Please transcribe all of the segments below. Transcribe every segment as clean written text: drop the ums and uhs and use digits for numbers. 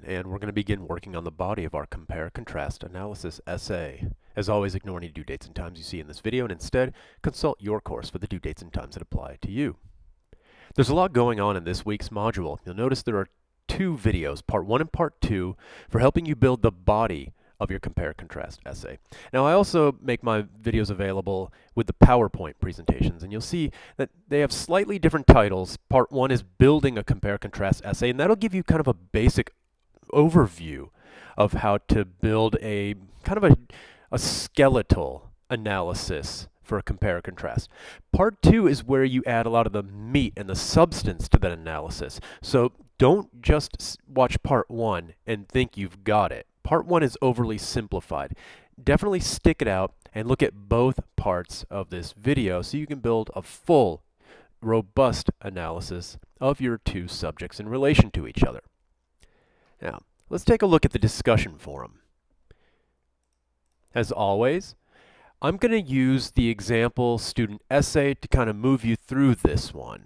W7, and we're going to begin working on the body of our compare-contrast analysis essay. As always, ignore any due dates and times you see in this video, and instead, consult your course for the due dates and times that apply to you. There's a lot going on in this week's module. You'll notice there are two videos, part 1 and part 2, for helping you build the body of your compare-contrast essay. Now, I also make my videos available with the PowerPoint presentations, and you'll see that they have slightly different titles. Part 1 is Building a Compare-Contrast Essay, and that'll give you kind of a basic overview of how to build a kind of a skeletal analysis for a compare-contrast. Part 2 is where you add a lot of the meat and the substance to that analysis. So don't just watch part 1 and think you've got it. Part 1 is overly simplified. Definitely stick it out and look at both parts of this video so you can build a full, robust analysis of your two subjects in relation to each other. Now, let's take a look at the discussion forum. As always, I'm going to use the example student essay to kind of move you through this one.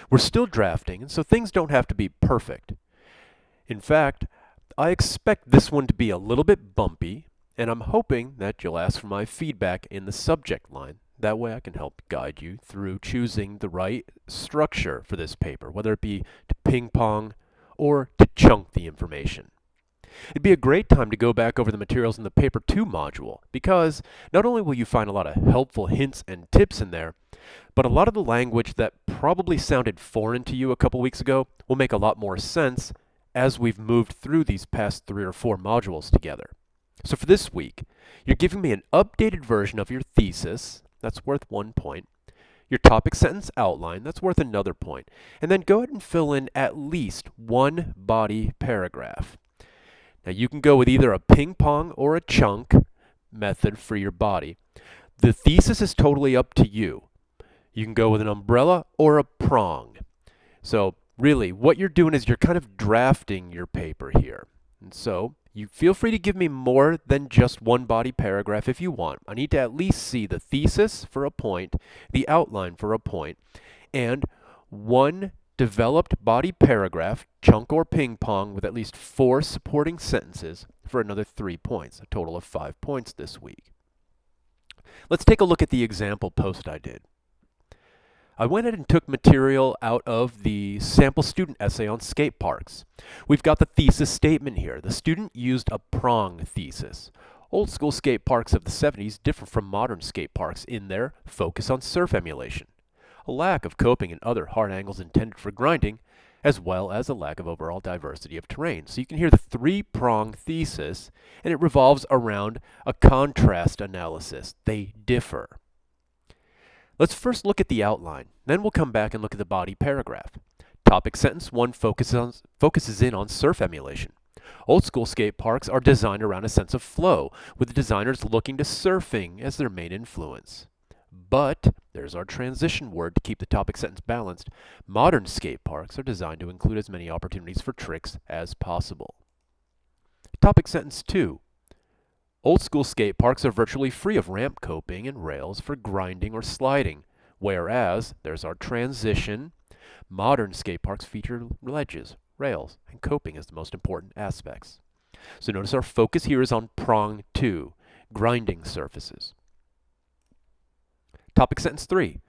We're still drafting, and so things don't have to be perfect. In fact, I expect this one to be a little bit bumpy, and I'm hoping that you'll ask for my feedback in the subject line. That way I can help guide you through choosing the right structure for this paper, whether it be to ping pong or to chunk the information. It'd be a great time to go back over the materials in the Paper 2 module, because not only will you find a lot of helpful hints and tips in there, but a lot of the language that probably sounded foreign to you a couple weeks ago will make a lot more sense as we've moved through these past 3 or 4 modules together. So for this week, you're giving me an updated version of your thesis, that's worth 1 point, your topic sentence outline, that's worth another point, and then go ahead and fill in at least one body paragraph. Now you can go with either a ping pong or a chunk method for your body. The thesis is totally up to you. You can go with an umbrella or a prong. So really, what you're doing is you're kind of drafting your paper here. And so you feel free to give me more than just one body paragraph if you want. I need to at least see the thesis for a point, the outline for a point, and one developed body paragraph, chunk or ping pong, with at least 4 supporting sentences for another 3 points, a total of 5 points this week. Let's take a look at the example post I did. I went ahead and took material out of the sample student essay on skate parks. We've got the thesis statement here. The student used a prong thesis. Old school skate parks of the 70s differ from modern skate parks in their focus on surf emulation, a lack of coping and other hard angles intended for grinding, as well as a lack of overall diversity of terrain. So you can hear the 3-prong thesis, and it revolves around a contrast analysis. They differ. Let's first look at the outline, then we'll come back and look at the body paragraph. Topic sentence 1 focuses in on surf emulation. Old school skate parks are designed around a sense of flow, with the designers looking to surfing as their main influence. But, there's our transition word to keep the topic sentence balanced, modern skate parks are designed to include as many opportunities for tricks as possible. Topic sentence 2. Old school skate parks are virtually free of ramp coping and rails for grinding or sliding, whereas, there's our transition, modern skate parks feature ledges, rails, and coping as the most important aspects. So notice our focus here is on prong 2, grinding surfaces. Topic sentence 3.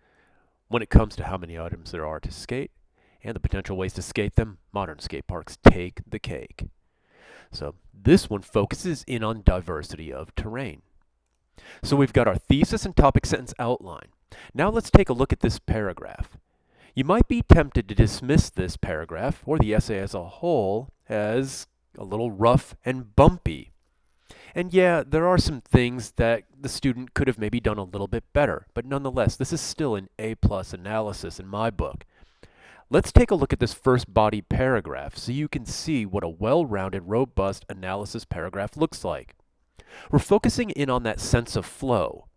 When it comes to how many items there are to skate and the potential ways to skate them, modern skate parks take the cake. So this one focuses in on diversity of terrain. So we've got our thesis and topic sentence outline. Now let's take a look at this paragraph. You might be tempted to dismiss this paragraph or the essay as a whole as a little rough and bumpy. And yeah, there are some things that the student could have maybe done a little bit better, but nonetheless, this is still an A+ analysis in my book. Let's take a look at this first body paragraph so you can see what a well-rounded, robust analysis paragraph looks like. We're focusing in on that sense of flow.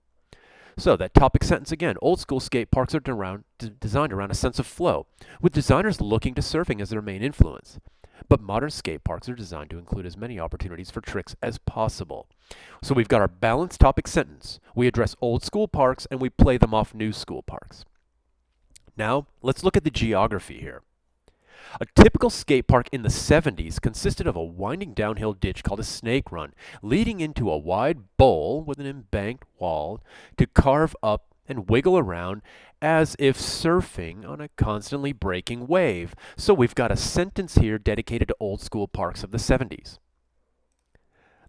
So that topic sentence again, old school skate parks are designed around a sense of flow, with designers looking to surfing as their main influence. But modern skate parks are designed to include as many opportunities for tricks as possible. So we've got our balanced topic sentence. We address old school parks and we play them off new school parks. Now, let's look at the geography here. A typical skate park in the 70s consisted of a winding downhill ditch called a snake run, leading into a wide bowl with an embanked wall to carve up and wiggle around as if surfing on a constantly breaking wave. So we've got a sentence here dedicated to old school parks of the 70s.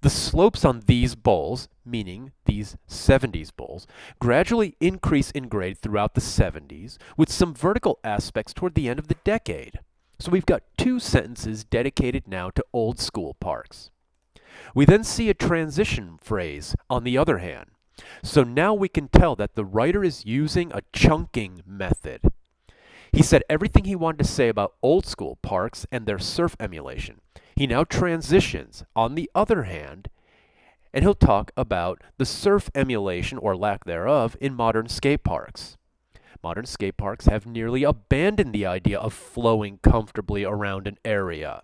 The slopes on these bowls, meaning these 70s bowls, gradually increase in grade throughout the 70s, with some vertical aspects toward the end of the decade. So we've got two sentences dedicated now to old school parks. We then see a transition phrase, on the other hand. So now we can tell that the writer is using a chunking method. He said everything he wanted to say about old school parks and their surf emulation. He now transitions, on the other hand, and he'll talk about the surf emulation, or lack thereof, in modern skate parks. Modern skate parks have nearly abandoned the idea of flowing comfortably around an area.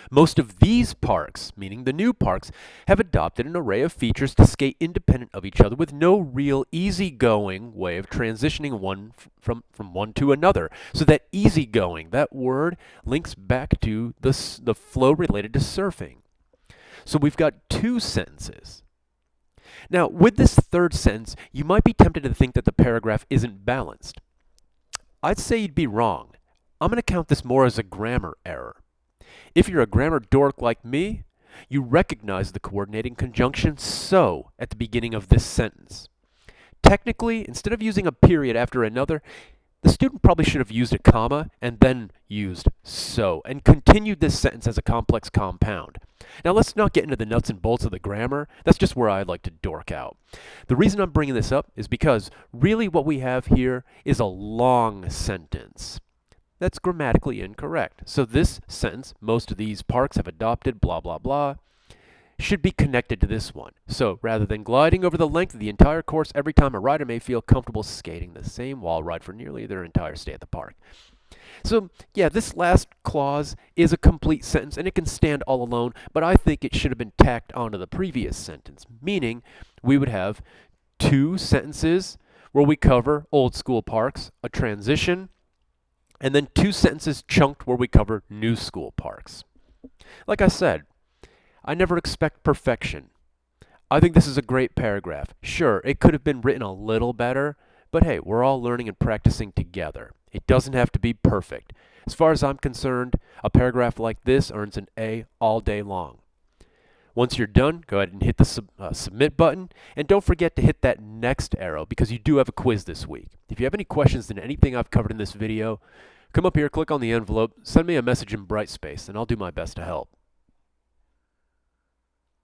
Most of these parks, meaning the new parks, have adopted an array of features to skate independent of each other with no real easygoing way of transitioning one from one to another. So that easygoing, that word, links back to the flow related to surfing. So we've got two sentences. Now, with this third sentence, you might be tempted to think that the paragraph isn't balanced. I'd say you'd be wrong. I'm going to count this more as a grammar error. If you're a grammar dork like me, you recognize the coordinating conjunction so at the beginning of this sentence. Technically, instead of using a period after another, the student probably should have used a comma and then used so and continued this sentence as a complex compound. Now let's not get into the nuts and bolts of the grammar. That's just where I like to dork out. The reason I'm bringing this up is because really what we have here is a long sentence. That's grammatically incorrect. So this sentence, most of these parks have adopted blah blah blah, should be connected to this one. So rather than gliding over the length of the entire course every time, a rider may feel comfortable skating the same wall ride for nearly their entire stay at the park. So yeah, this last clause is a complete sentence and it can stand all alone, but I think it should have been tacked onto the previous sentence, meaning we would have two sentences where we cover old school parks, a transition, and then two sentences chunked where we cover new school parks. Like I said, I never expect perfection. I think this is a great paragraph. Sure, it could have been written a little better, but hey, we're all learning and practicing together. It doesn't have to be perfect. As far as I'm concerned, a paragraph like this earns an A all day long. Once you're done, go ahead and hit the submit button, and don't forget to hit that next arrow because you do have a quiz this week. If you have any questions in anything I've covered in this video, come up here, click on the envelope, send me a message in Brightspace, and I'll do my best to help.